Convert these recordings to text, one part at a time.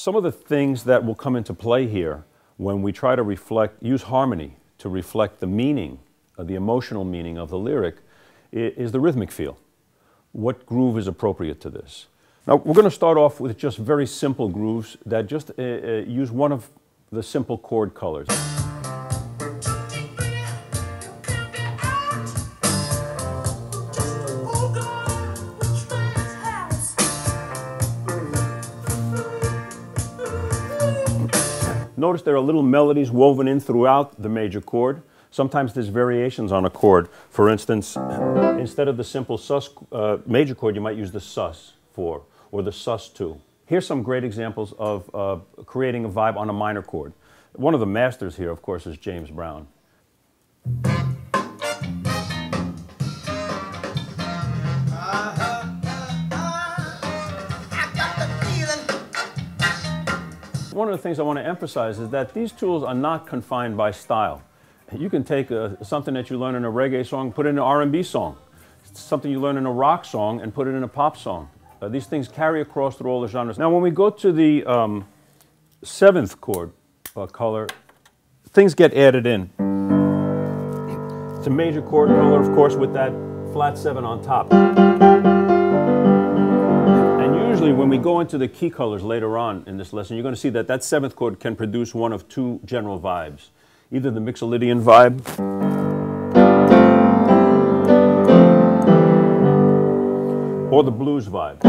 Some of the things that will come into play here when we try to use harmony to reflect the meaning, the emotional meaning of the lyric, is the rhythmic feel. What groove is appropriate to this? Now, we're going to start off with just very simple grooves that just use one of the simple chord colors. Notice there are little melodies woven in throughout the major chord. Sometimes there's variations on a chord. For instance, instead of the simple sus major chord, you might use the sus4 or the sus2. Here's some great examples of creating a vibe on a minor chord. One of the masters here, of course, is James Brown. One of the things I want to emphasize is that these tools are not confined by style. You can take something that you learn in a reggae song, put it in an R&B song, something you learn in a rock song, and put it in a pop song. These things carry across through all the genres. Now, when we go to the seventh chord color, things get added in. It's a major chord color, of course, with that flat 7 on top. Usually when we go into the key colors later on in this lesson, you're going to see that that seventh chord can produce one of two general vibes. Either the Mixolydian vibe or the blues vibe.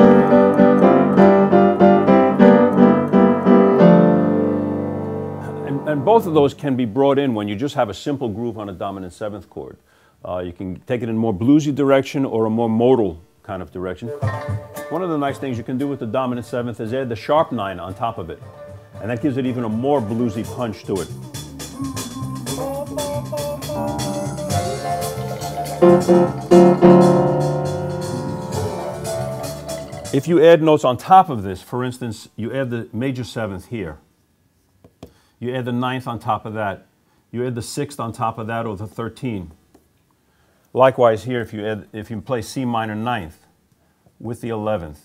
And both of those can be brought in when you just have a simple groove on a dominant seventh chord. You can take it in a more bluesy direction or a more modal kind of direction. One of the nice things you can do with the dominant seventh is add the sharp 9 on top of it. And that gives it even a more bluesy punch to it. If you add notes on top of this, for instance, you add the major 7th here. You add the 9th on top of that. You add the 6th on top of that, or the 13. Likewise here, if you play C minor 9th with the 11th,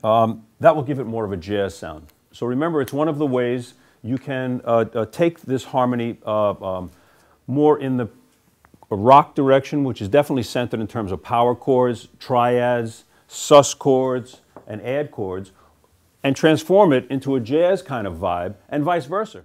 that will give it more of a jazz sound. So remember, it's one of the ways you can take this harmony more in the rock direction, which is definitely centered in terms of power chords, triads, sus chords, and add chords, and transform it into a jazz kind of vibe, and vice versa.